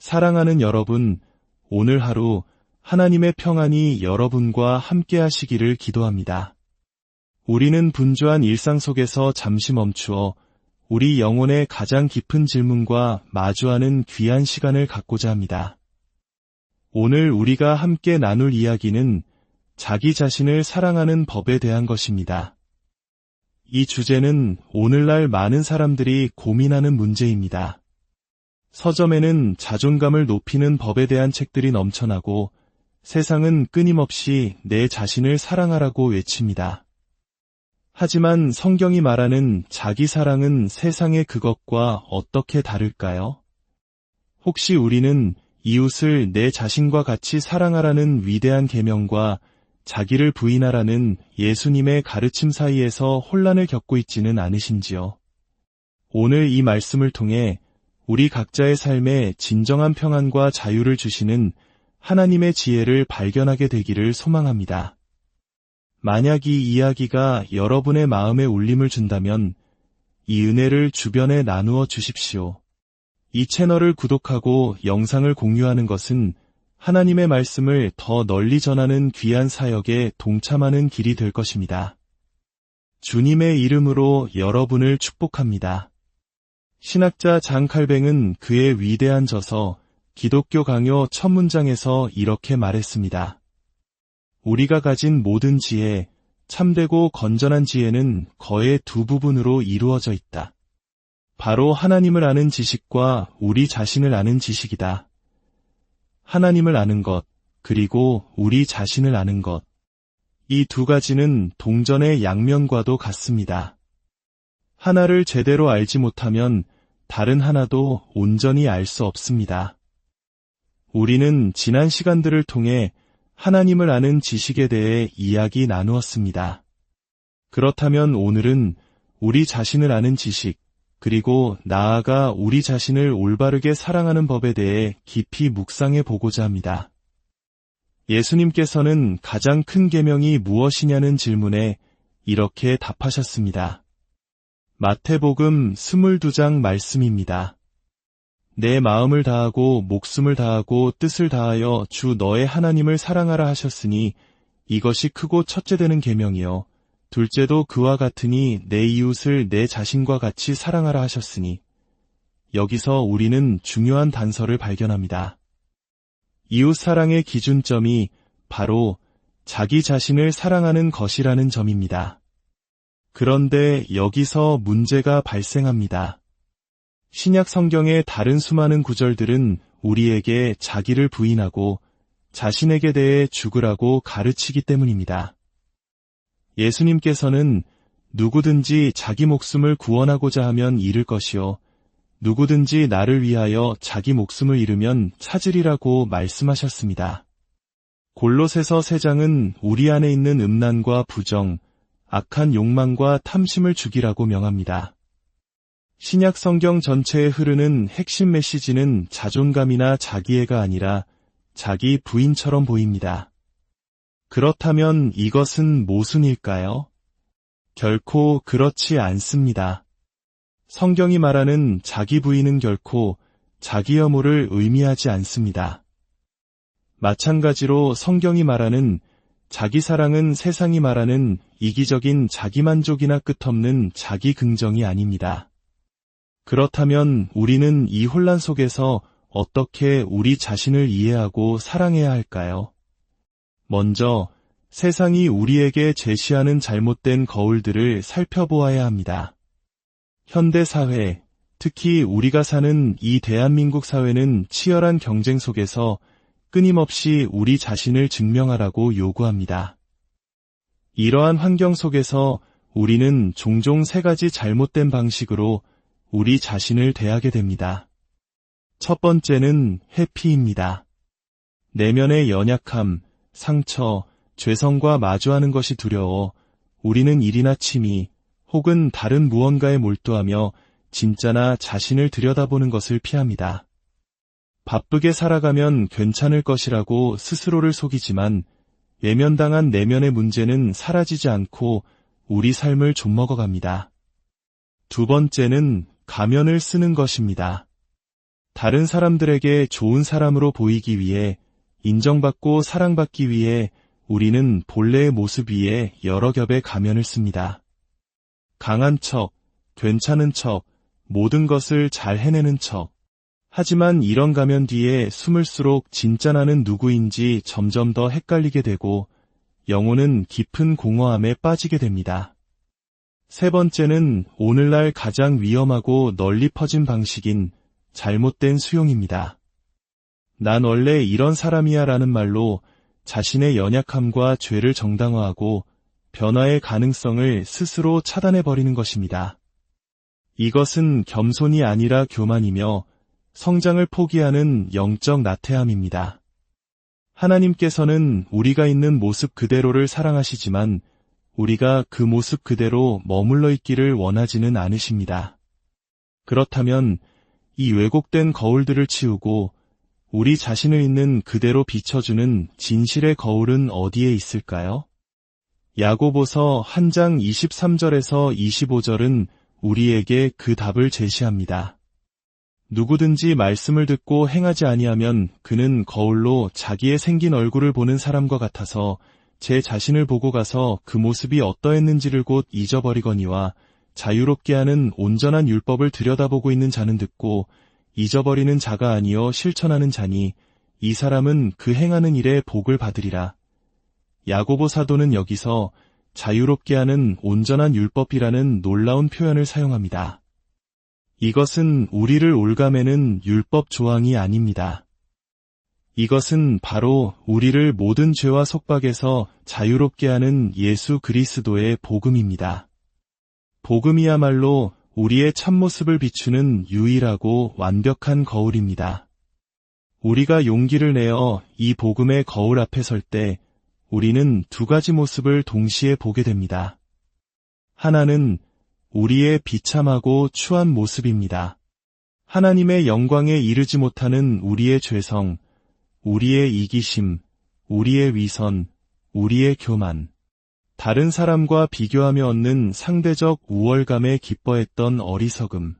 사랑하는 여러분, 오늘 하루 하나님의 평안이 여러분과 함께 하시기를 기도합니다. 우리는 분주한 일상 속에서 잠시 멈추어 우리 영혼의 가장 깊은 질문과 마주하는 귀한 시간을 갖고자 합니다. 오늘 우리가 함께 나눌 이야기는 자기 자신을 사랑하는 법에 대한 것입니다. 이 주제는 오늘날 많은 사람들이 고민하는 문제입니다. 서점에는 자존감을 높이는 법에 대한 책들이 넘쳐나고 세상은 끊임없이 내 자신을 사랑하라고 외칩니다. 하지만 성경이 말하는 자기 사랑은 세상의 그것과 어떻게 다를까요? 혹시 우리는 이웃을 내 자신과 같이 사랑하라는 위대한 계명과 자기를 부인하라는 예수님의 가르침 사이에서 혼란을 겪고 있지는 않으신지요? 오늘 이 말씀을 통해 우리 각자의 삶에 진정한 평안과 자유를 주시는 하나님의 지혜를 발견하게 되기를 소망합니다. 만약 이 이야기가 여러분의 마음에 울림을 준다면 이 은혜를 주변에 나누어 주십시오. 이 채널을 구독하고 영상을 공유하는 것은 하나님의 말씀을 더 널리 전하는 귀한 사역에 동참하는 길이 될 것입니다. 주님의 이름으로 여러분을 축복합니다. 신학자 장 칼뱅은 그의 위대한 저서 기독교 강요 첫 문장에서 이렇게 말했습니다. 우리가 가진 모든 지혜, 참되고 건전한 지혜는 거의 두 부분으로 이루어져 있다. 바로 하나님을 아는 지식과 우리 자신을 아는 지식이다. 하나님을 아는 것, 그리고 우리 자신을 아는 것. 이 두 가지는 동전의 양면과도 같습니다. 하나를 제대로 알지 못하면 다른 하나도 온전히 알 수 없습니다. 우리는 지난 시간들을 통해 하나님을 아는 지식에 대해 이야기 나누었습니다. 그렇다면 오늘은 우리 자신을 아는 지식, 그리고 나아가 우리 자신을 올바르게 사랑하는 법에 대해 깊이 묵상해 보고자 합니다. 예수님께서는 가장 큰 계명이 무엇이냐는 질문에 이렇게 답하셨습니다. 마태복음 22장 말씀입니다. 내 마음을 다하고 목숨을 다하고 뜻을 다하여 주 너의 하나님을 사랑하라 하셨으니 이것이 크고 첫째 되는 계명이요. 둘째도 그와 같으니 내 이웃을 내 자신과 같이 사랑하라 하셨으니. 여기서 우리는 중요한 단서를 발견합니다. 이웃 사랑의 기준점이 바로 자기 자신을 사랑하는 것이라는 점입니다. 그런데 여기서 문제가 발생합니다. 신약 성경의 다른 수많은 구절들은 우리에게 자기를 부인하고 자신에게 대해 죽으라고 가르치기 때문입니다. 예수님께서는 누구든지 자기 목숨을 구원하고자 하면 잃을 것이요 누구든지 나를 위하여 자기 목숨을 잃으면 찾으리라고 말씀하셨습니다. 골로새서 3장은 우리 안에 있는 음란과 부정, 악한 욕망과 탐심을 죽이라고 명합니다. 신약 성경 전체에 흐르는 핵심 메시지는 자존감이나 자기애가 아니라 자기 부인처럼 보입니다. 그렇다면 이것은 모순일까요? 결코 그렇지 않습니다. 성경이 말하는 자기 부인은 결코 자기 혐오를 의미하지 않습니다. 마찬가지로 성경이 말하는 자기 사랑은 세상이 말하는 이기적인 자기만족이나 끝없는 자기 긍정이 아닙니다. 그렇다면 우리는 이 혼란 속에서 어떻게 우리 자신을 이해하고 사랑해야 할까요? 먼저 세상이 우리에게 제시하는 잘못된 거울들을 살펴보아야 합니다. 현대 사회, 특히 우리가 사는 이 대한민국 사회는 치열한 경쟁 속에서 끊임없이 우리 자신을 증명하라고 요구합니다. 이러한 환경 속에서 우리는 종종 3가지 잘못된 방식으로 우리 자신을 대하게 됩니다. 첫 번째는 회피입니다. 내면의 연약함, 상처, 죄성과 마주하는 것이 두려워 우리는 일이나 취미 혹은 다른 무언가에 몰두하며 진짜나 자신을 들여다보는 것을 피합니다. 바쁘게 살아가면 괜찮을 것이라고 스스로를 속이지만 외면당한 내면의 문제는 사라지지 않고 우리 삶을 좀먹어갑니다. 두 번째는 가면을 쓰는 것입니다. 다른 사람들에게 좋은 사람으로 보이기 위해, 인정받고 사랑받기 위해 우리는 본래의 모습 위에 여러 겹의 가면을 씁니다. 강한 척, 괜찮은 척, 모든 것을 잘 해내는 척. 하지만 이런 가면 뒤에 숨을수록 진짜 나는 누구인지 점점 더 헷갈리게 되고 영혼은 깊은 공허함에 빠지게 됩니다. 세 번째는 오늘날 가장 위험하고 널리 퍼진 방식인 잘못된 수용입니다. 난 원래 이런 사람이야 라는 말로 자신의 연약함과 죄를 정당화하고 변화의 가능성을 스스로 차단해버리는 것입니다. 이것은 겸손이 아니라 교만이며 성장을 포기하는 영적 나태함입니다. 하나님께서는 우리가 있는 모습 그대로를 사랑하시지만 우리가 그 모습 그대로 머물러 있기를 원하지는 않으십니다. 그렇다면 이 왜곡된 거울들을 치우고 우리 자신을 있는 그대로 비춰주는 진실의 거울은 어디에 있을까요? 야고보서 1장 23절에서 25절은 우리에게 그 답을 제시합니다. 누구든지 말씀을 듣고 행하지 아니하면 그는 거울로 자기의 생긴 얼굴을 보는 사람과 같아서 제 자신을 보고 가서 그 모습이 어떠했는지를 곧 잊어버리거니와 자유롭게 하는 온전한 율법을 들여다보고 있는 자는 듣고 잊어버리는 자가 아니요 실천하는 자니 이 사람은 그 행하는 일에 복을 받으리라. 야고보 사도는 여기서 자유롭게 하는 온전한 율법이라는 놀라운 표현을 사용합니다. 이것은 우리를 올가매는 율법 조항이 아닙니다. 이것은 바로 우리를 모든 죄와 속박에서 자유롭게 하는 예수 그리스도의 복음입니다. 복음이야말로 우리의 참모습을 비추는 유일하고 완벽한 거울입니다. 우리가 용기를 내어 이 복음의 거울 앞에 설 때 우리는 두 가지 모습을 동시에 보게 됩니다. 하나는 우리의 비참하고 추한 모습입니다. 하나님의 영광에 이르지 못하는 우리의 죄성, 우리의 이기심, 우리의 위선, 우리의 교만, 다른 사람과 비교하며 얻는 상대적 우월감에 기뻐했던 어리석음.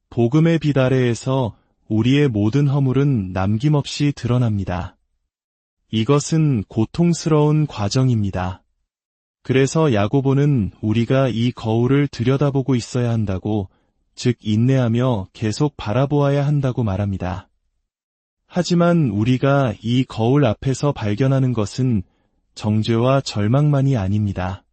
복음의 빛 아래에서 우리의 모든 허물은 남김없이 드러납니다. 이것은 고통스러운 과정입니다. 그래서 야고보는 우리가 이 거울을 들여다보고 있어야 한다고, 즉 인내하며 계속 바라보아야 한다고 말합니다. 하지만 우리가 이 거울 앞에서 발견하는 것은 정죄와 절망만이 아닙니다.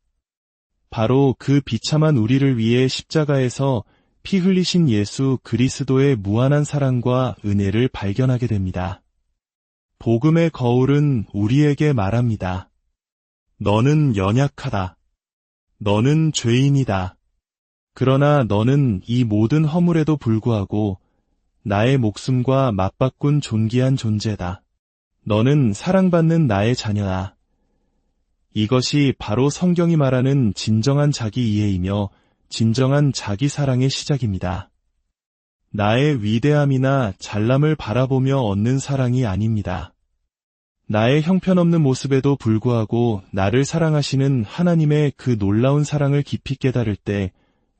바로 그 비참한 우리를 위해 십자가에서 피 흘리신 예수 그리스도의 무한한 사랑과 은혜를 발견하게 됩니다. 복음의 거울은 우리에게 말합니다. 너는 연약하다. 너는 죄인이다. 그러나 너는 이 모든 허물에도 불구하고 나의 목숨과 맞바꾼 존귀한 존재다. 너는 사랑받는 나의 자녀다. 이것이 바로 성경이 말하는 진정한 자기 이해이며 진정한 자기 사랑의 시작입니다. 나의 위대함이나 잘남을 바라보며 얻는 사랑이 아닙니다. 나의 형편없는 모습에도 불구하고 나를 사랑하시는 하나님의 그 놀라운 사랑을 깊이 깨달을 때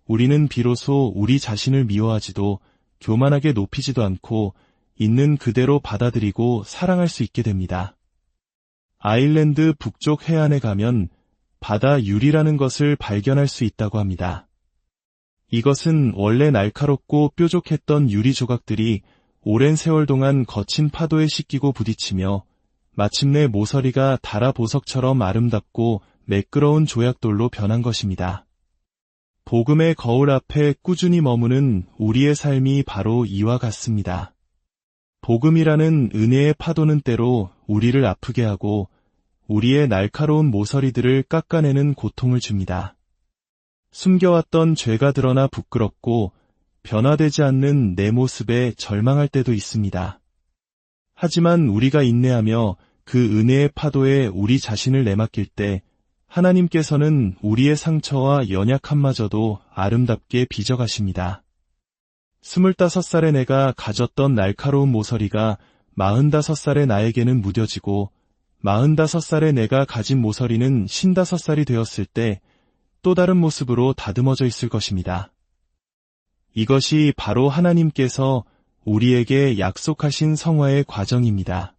우리는 비로소 우리 자신을 미워하지도 교만하게 높이지도 않고 있는 그대로 받아들이고 사랑할 수 있게 됩니다. 아일랜드 북쪽 해안에 가면 바다 유리라는 것을 발견할 수 있다고 합니다. 이것은 원래 날카롭고 뾰족했던 유리 조각들이 오랜 세월 동안 거친 파도에 씻기고 부딪히며 마침내 모서리가 달아 보석처럼 아름답고 매끄러운 조약돌로 변한 것입니다. 복음의 거울 앞에 꾸준히 머무는 우리의 삶이 바로 이와 같습니다. 복음이라는 은혜의 파도는 때로 우리를 아프게 하고 우리의 날카로운 모서리들을 깎아내는 고통을 줍니다. 숨겨왔던 죄가 드러나 부끄럽고 변화되지 않는 내 모습에 절망할 때도 있습니다. 하지만 우리가 인내하며 그 은혜의 파도에 우리 자신을 내맡길 때 하나님께서는 우리의 상처와 연약함마저도 아름답게 빚어가십니다. 25살의 내가 가졌던 날카로운 모서리가 45살의 나에게는 무뎌지고 45살의 내가 가진 모서리는 55살이 되었을 때 또 다른 모습으로 다듬어져 있을 것입니다. 이것이 바로 하나님께서 우리에게 약속하신 성화의 과정입니다.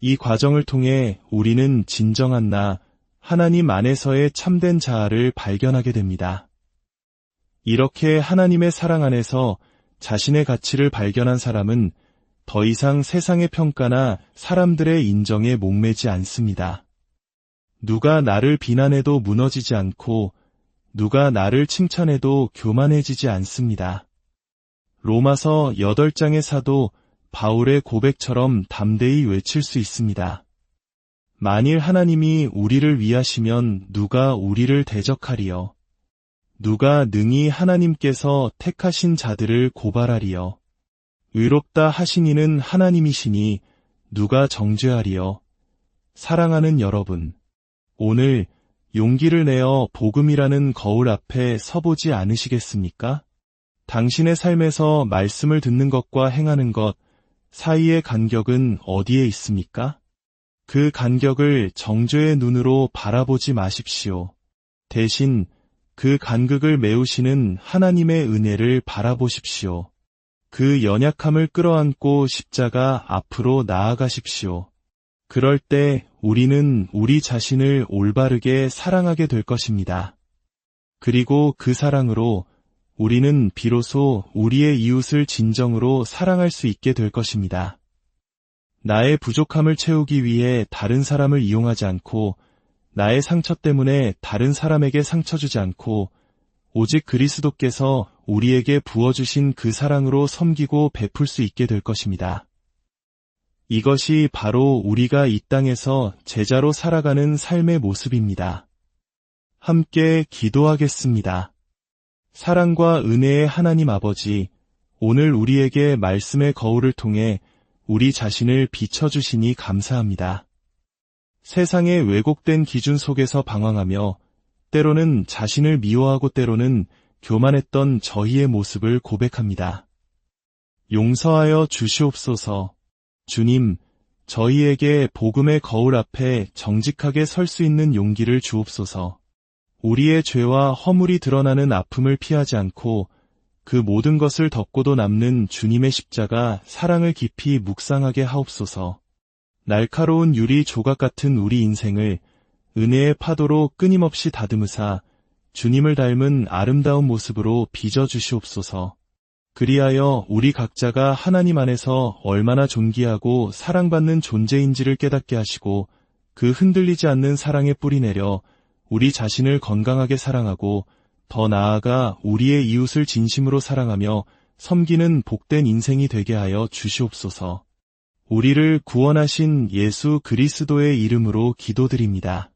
이 과정을 통해 우리는 진정한 나, 하나님 안에서의 참된 자아를 발견하게 됩니다. 이렇게 하나님의 사랑 안에서 자신의 가치를 발견한 사람은 더 이상 세상의 평가나 사람들의 인정에 목매지 않습니다. 누가 나를 비난해도 무너지지 않고 누가 나를 칭찬해도 교만해지지 않습니다. 로마서 8장의 사도 바울의 고백처럼 담대히 외칠 수 있습니다. 만일 하나님이 우리를 위하시면 누가 우리를 대적하리요? 누가 능히 하나님께서 택하신 자들을 고발하리요? 의롭다 하신 이는 하나님이시니 누가 정죄하리요? 사랑하는 여러분, 오늘 용기를 내어 복음이라는 거울 앞에 서보지 않으시겠습니까? 당신의 삶에서 말씀을 듣는 것과 행하는 것 사이의 간격은 어디에 있습니까? 그 간격을 정죄의 눈으로 바라보지 마십시오. 대신 그 간극을 메우시는 하나님의 은혜를 바라보십시오. 그 연약함을 끌어안고 십자가 앞으로 나아가십시오. 그럴 때 우리는 우리 자신을 올바르게 사랑하게 될 것입니다. 그리고 그 사랑으로 우리는 비로소 우리의 이웃을 진정으로 사랑할 수 있게 될 것입니다. 나의 부족함을 채우기 위해 다른 사람을 이용하지 않고 나의 상처 때문에 다른 사람에게 상처 주지 않고 오직 그리스도께서 우리에게 부어주신 그 사랑으로 섬기고 베풀 수 있게 될 것입니다. 이것이 바로 우리가 이 땅에서 제자로 살아가는 삶의 모습입니다. 함께 기도하겠습니다. 사랑과 은혜의 하나님 아버지, 오늘 우리에게 말씀의 거울을 통해 우리 자신을 비춰주시니 감사합니다. 세상의 왜곡된 기준 속에서 방황하며 때로는 자신을 미워하고 때로는 교만했던 저희의 모습을 고백합니다. 용서하여 주시옵소서. 주님, 저희에게 복음의 거울 앞에 정직하게 설 수 있는 용기를 주옵소서. 우리의 죄와 허물이 드러나는 아픔을 피하지 않고 그 모든 것을 덮고도 남는 주님의 십자가 사랑을 깊이 묵상하게 하옵소서. 날카로운 유리 조각 같은 우리 인생을 은혜의 파도로 끊임없이 다듬으사 주님을 닮은 아름다운 모습으로 빚어주시옵소서. 그리하여 우리 각자가 하나님 안에서 얼마나 존귀하고 사랑받는 존재인지를 깨닫게 하시고 그 흔들리지 않는 사랑에 뿌리 내려 우리 자신을 건강하게 사랑하고 더 나아가 우리의 이웃을 진심으로 사랑하며 섬기는 복된 인생이 되게 하여 주시옵소서. 우리를 구원하신 예수 그리스도의 이름으로 기도드립니다.